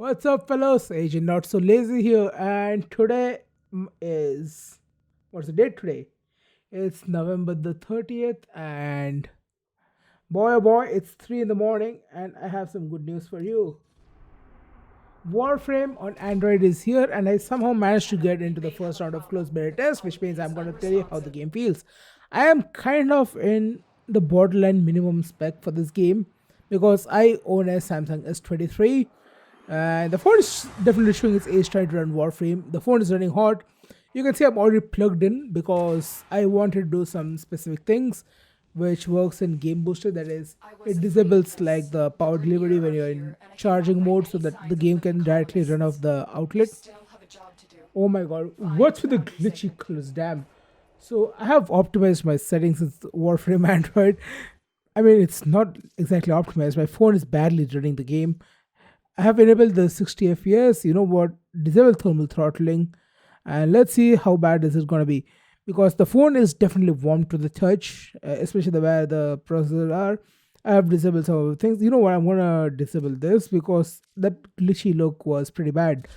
What's up, fellows? Agent Not So Lazy here, and today is what's the date today? It's November the 30th, and boy oh boy, it's 3 in the morning, and I have some good news for you. Warframe on Android is here, and I somehow managed to get into the first round of closed beta test, which means I'm going to tell you how the game feels. I am kind of in the borderline minimum spec for this game because I own a Samsung S23. The phone is definitely showing its age trying to run Warframe. The phone is running hot. You can see I'm already plugged in because I wanted to do some specific things which works in game booster. That is, it disables like the power delivery when you're in charging mode so that the game can directly run off the outlet. Oh my god, what's with the glitchy colors? Damn. So I have optimized my settings in Warframe Android. I mean, it's not exactly optimized. My phone is badly running the game. I have enabled the 60 FPS. You know what? Disable thermal throttling, and let's see how bad this is going to be. Because the phone is definitely warm to the touch, especially the where the processors are. I have disabled some of the things. You know what? I'm gonna disable this because that glitchy look was pretty bad.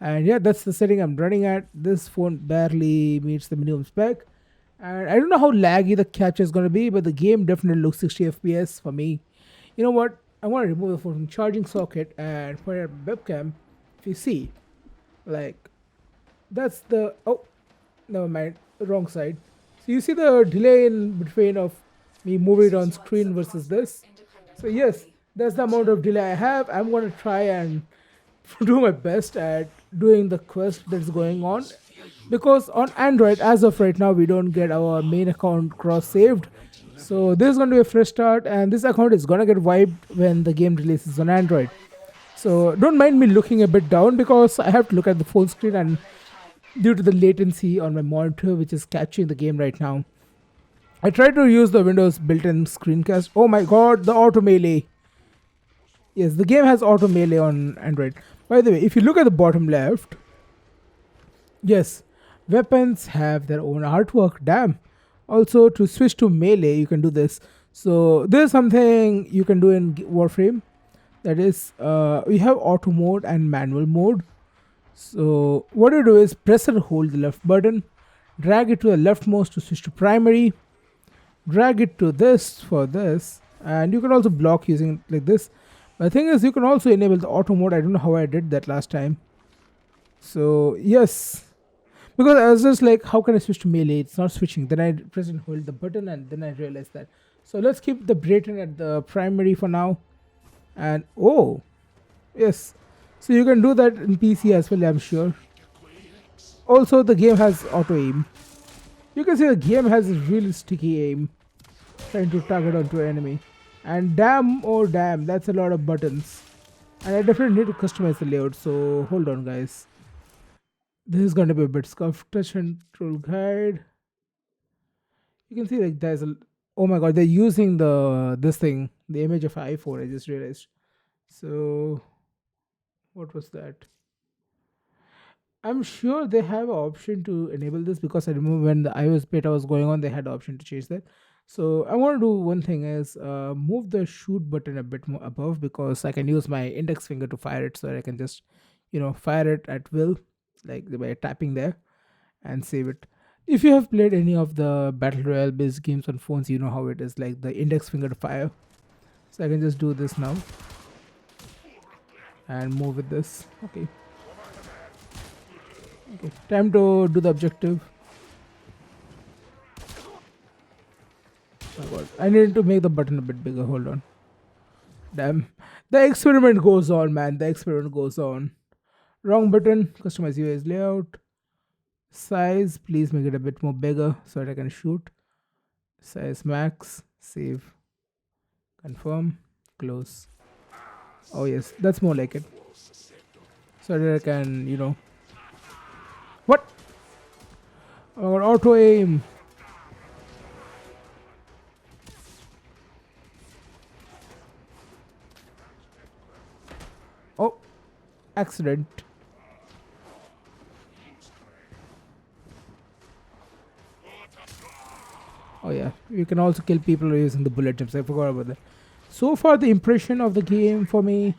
And yeah, that's the setting I'm running at. This phone barely meets the minimum spec. And I don't know how laggy the capture is gonna be, but the game definitely looks 60 FPS for me. You know what? I want to remove the phone from charging socket and put it at webcam. If you see, like that's the never mind, wrong side. So you see the delay in between of me moving it on screen versus this. So yes, that's the amount of delay I have. I'm gonna try and do my best at doing the quest that's going on because on Android, as of right now, we don't get our main account cross saved. So this is going to be a fresh start, and this account is going to get wiped when the game releases on Android. So don't mind me looking a bit down because I have to look at the phone screen, and due to the latency on my monitor, which is catching the game right now, I tried to use the Windows built-in screencast. Oh my god, the auto melee. Yes, the game has auto melee on Android. By the way, if you look at the bottom left, yes, weapons have their own artwork. Damn. Also, to switch to melee, you can do this. So, this is something you can do in Warframe. That is, we have auto mode and manual mode. So, what you do is press and hold the left button, drag it to the leftmost to switch to primary, drag it to this for this, and you can also block using it like this. But the thing is, you can also enable the auto mode. I don't know how I did that last time. So, yes, because I was just like, how can I switch to melee? It's not switching. Then I press and hold the button, and then I realized that. So let's keep the Brayton at the primary for now. And oh, yes. So you can do that in PC as well, I'm sure. Also, the game has auto aim. You can see the game has a really sticky aim, trying to target onto an enemy. And damn, oh damn, that's a lot of buttons. And I definitely need to customize the layout. So hold on, guys. This is going to be a bit scuffed. Touch control guide. You can see like there's a. Oh my god, they're using this thing, the image of iPhone. I just realized. So, what was that? I'm sure they have an option to enable this because I remember when the iOS beta was going on, they had the option to change that. So I want to do one thing is move the shoot button a bit more above because I can use my index finger to fire it, so I can just fire it at will like by tapping there and save it. If you have played any of the battle royale based games on phones, you know how it is like the index finger to fire. So I can just do this now and move with this. Okay. Okay. Time to do the objective. Oh god. I need to make the button a bit bigger. Hold on. Damn. The experiment goes on, man. The experiment goes on. Wrong button. Customize UI's layout. Size, please make it a bit more bigger so that I can shoot. Size max, save, confirm, close. Oh yes, that's more like it. So that I can, what? Oh, auto aim. Oh, accident. Oh yeah, you can also kill people using the bullet tips. I forgot about that. So far, the impression of the game for me,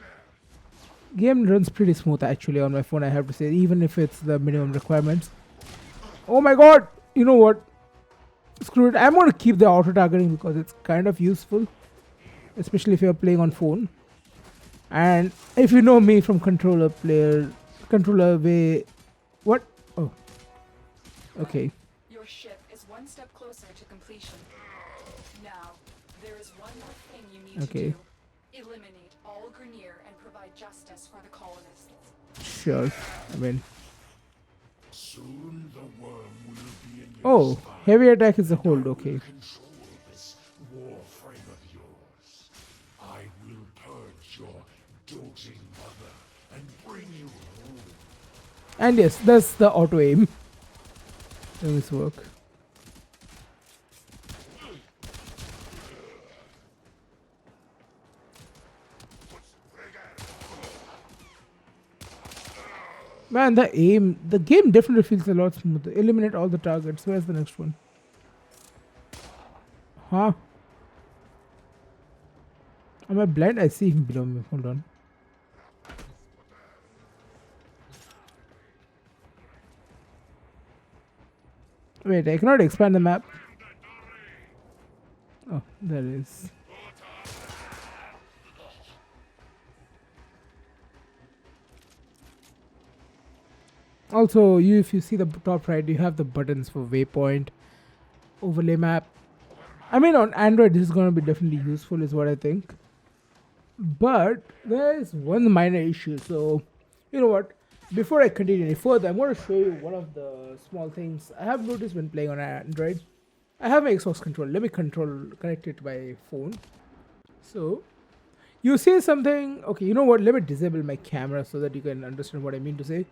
Game runs pretty smooth actually on my phone, I have to say, even if it's the minimum requirements. Oh my god! You know what? Screw it. I'm going to keep the auto targeting because it's kind of useful, especially if you're playing on phone. And if you know me from controller way. What? Oh, okay. Your ship is one step closer to completion. Now, there is one more thing you need to do. Eliminate all Grenier and provide justice for the colonists. Sure. I mean. Soon the worm will be in your Oh, heavy attack is a hold. Okay. control this warframe of yours. I will purge your doting mother and bring you home. And yes, that's the auto aim. Does this work? Man, the game definitely feels a lot smoother. Eliminate all the targets. Where's the next one? Huh? Am I blind? I see him below me. Hold on. Wait, I cannot expand the map. Oh, there it is. Also, if you see the top right, you have the buttons for waypoint, overlay map. I mean, on Android, this is going to be definitely useful, is what I think. But there is one minor issue. So, you know what? Before I continue any further, I'm going to show you one of the small things I have noticed when playing on Android. I have my Xbox control. Let me connect it to my phone. So, you see something. Okay, you know what? Let me disable my camera so that you can understand what I mean to say.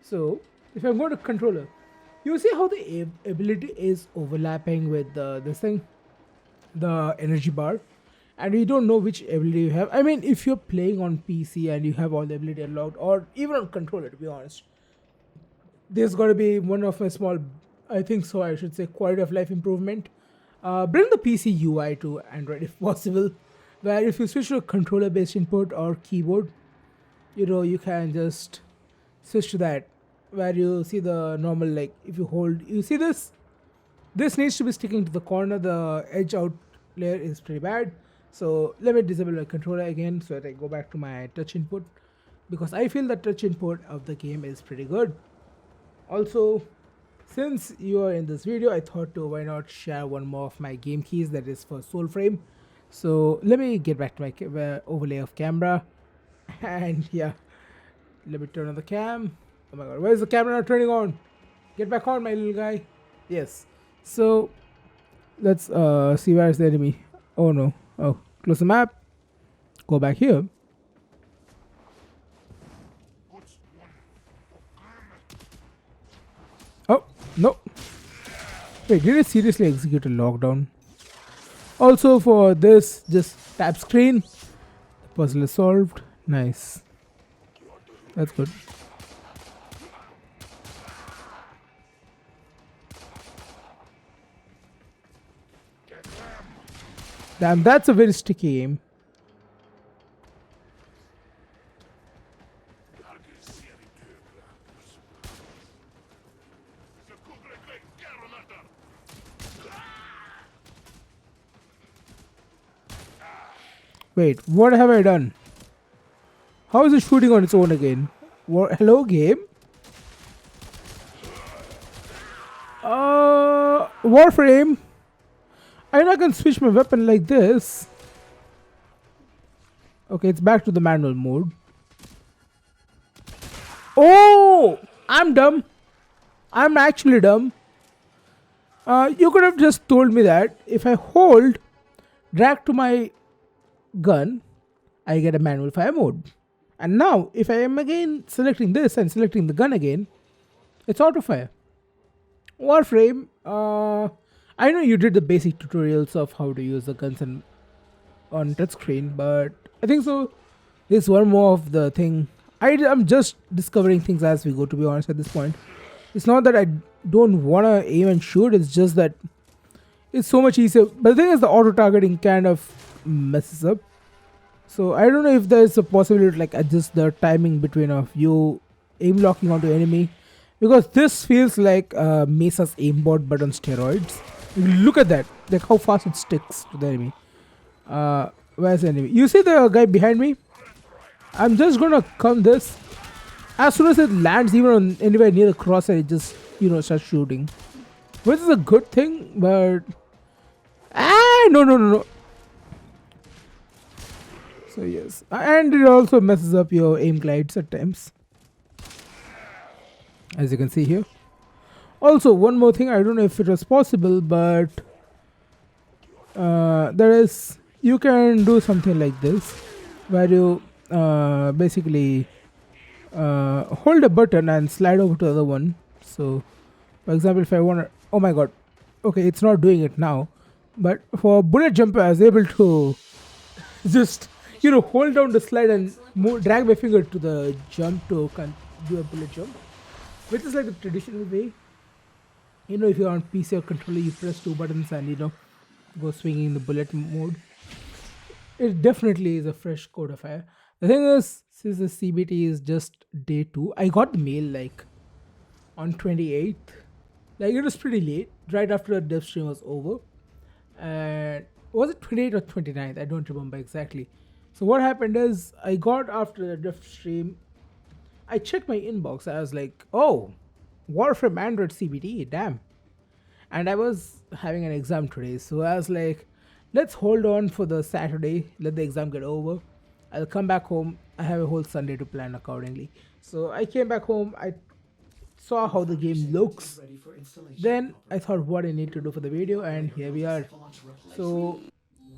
So, if I'm going to controller, you see how the ability is overlapping with this thing, the energy bar, and you don't know which ability you have. I mean, if you're playing on PC and you have all the ability unlocked, or even on controller, to be honest, there's got to be one of a small, I think so, I should say, quality of life improvement. Bring the PC UI to Android if possible, where if you switch to a controller based input or keyboard, you can just switch to that, where you see the normal, like if you hold, you see this needs to be sticking to the corner. The edge out layer is pretty bad. So let me disable my controller again so that I go back to my touch input, because I feel the touch input of the game is pretty good. Also, since you are in this video, I thought to why not share one more of my game keys that is for Soulframe. So let me get back to my overlay of camera, and yeah, let me turn on the cam. Oh my god, why is the camera not turning on? Get back on, my little guy. Yes. So let's see where's the enemy. Oh no. Oh, close the map. Go back here. Oh, no. Wait, did I seriously execute a lockdown? Also for this, just tap screen. The puzzle is solved. Nice. That's good. Damn, that's a very sticky aim. Wait, what have I done? How is it shooting on its own again? Hello, game? Warframe. I can switch my weapon like this. Okay, it's back to the manual mode. Oh, I'm dumb. I'm actually dumb. You could have just told me that if I hold drag to my gun, I get a manual fire mode. And now, if I am again selecting this and selecting the gun again, it's auto fire. Warframe, I know you did the basic tutorials of how to use the guns on touchscreen, but I think so. There's one more of the thing. I'm just discovering things as we go, to be honest, at this point. It's not that I don't want to aim and shoot, it's just that it's so much easier. But the thing is, the auto targeting kind of messes up. So I don't know if there's a possibility to like adjust the timing between of you aim locking onto enemy, because this feels like Mesa's aimbot but on steroids. Look at that, like how fast it sticks to the enemy. Where's the enemy? You see the guy behind me? I'm just gonna come this. As soon as it lands even on anywhere near the crosshair, it just starts shooting. Which is a good thing, but no. So yes, and it also messes up your aim glides at times, as you can see here. Also, one more thing, I don't know if it was possible, but there is, you can do something like this, where you basically hold a button and slide over to the other one. So, for example, if I want to, oh my god, okay, it's not doing it now, but for bullet jump, I was able to just hold down the slide and drag my finger to the jump to do a bullet jump, which is like the traditional way. If you're on PC or controller, you press two buttons and go swinging in the bullet mode. It definitely is a fresh code of fire. The thing is, since the CBT is just day 2, I got the mail like on 28th. Like it was pretty late, right after the dev stream was over. And was it 28th or 29th? I don't remember exactly. So what happened is, I got after the dev stream, I checked my inbox. I was like, oh, Warframe Android CBT, damn. And I was having an exam today, so I was like, let's hold on for the Saturday, let the exam get over. I'll come back home. I have a whole Sunday to plan accordingly. So I came back home, I saw how the game looks. Then I thought what I need to do for the video, and here we are. So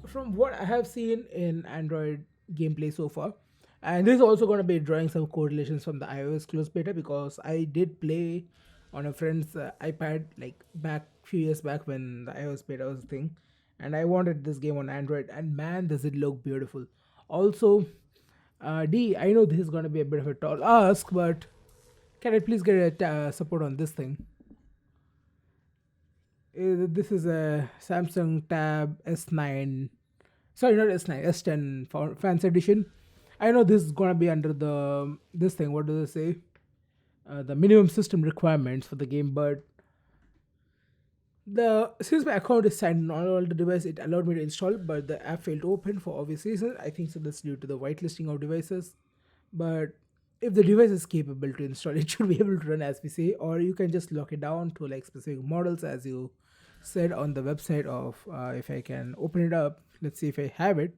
from what I have seen in Android gameplay so far, and this is also going to be drawing some correlations from the iOS closed beta, because I did play on a friend's iPad like few years back when the iOS beta was a thing, and I wanted this game on Android, and man, does it look beautiful. Also, I know this is going to be a bit of a tall ask, but can I please get a support on this thing? This is a Samsung Tab S9, sorry, not S9, S10 Fans Edition. I know this is gonna be under this thing. What do they say? The minimum system requirements for the game, but since my account is signed on all the devices, it allowed me to install it, but the app failed to open for obvious reasons. I think so that's due to the whitelisting of devices. But if the device is capable to install, it should be able to run as we say, or you can just lock it down to like specific models, as you said on the website of. If I can open it up, let's see if I have it.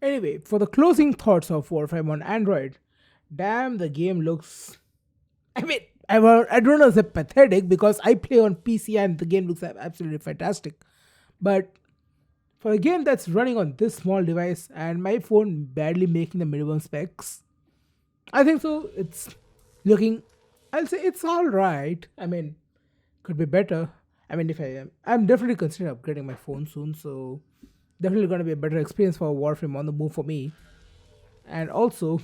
Anyway, for the closing thoughts of Warframe on Android, damn, the game looks. I mean, I don't know if it's pathetic, because I play on PC and the game looks absolutely fantastic. But for a game that's running on this small device and my phone barely making the minimum specs, I think so. It's looking. I'll say it's all right. I mean, could be better. I mean, if I'm definitely considering upgrading my phone soon, so definitely going to be a better experience for Warframe on the move for me. And also,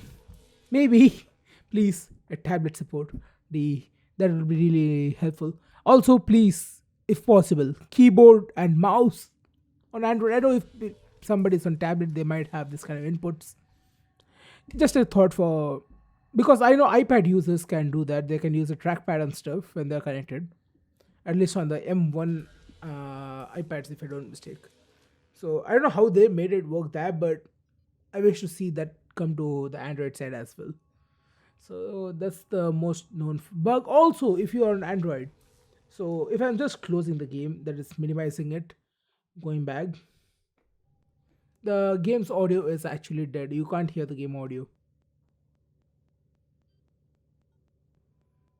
maybe, please, a tablet support. That would be really helpful. Also, please, if possible, keyboard and mouse on Android. I know if somebody's on tablet, they might have this kind of inputs. Just a thought for, because I know iPad users can do that. They can use a trackpad and stuff when they're connected. At least on the M1 iPads, if I don't mistake. So I don't know how they made it work that, but I wish to see that come to the Android side as well. So that's the most known bug. Also, if you are on Android, so if I'm just closing the game, that is minimizing it, going back, the game's audio is actually dead. You can't hear the game audio.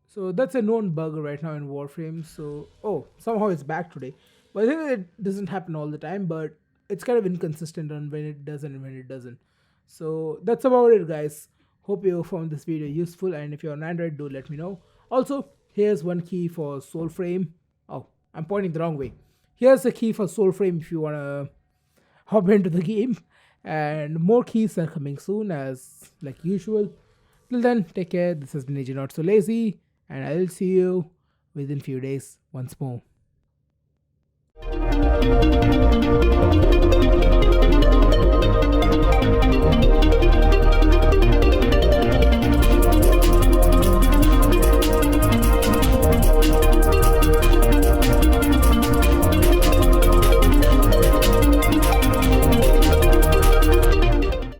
So that's a known bug right now in Warframe. So, oh, somehow it's back today. But I think it doesn't happen all the time, but it's kind of inconsistent on when it does and when it doesn't. So that's about it, guys. Hope you found this video useful, and if you're on Android, do let me know. Also, here's one key for Soulframe. Oh, I'm pointing the wrong way. Here's the key for Soulframe if you want to hop into the game. And more keys are coming soon, as like usual. Till then, take care. This has been AJ Not So Lazy, and I'll see you within few days once more.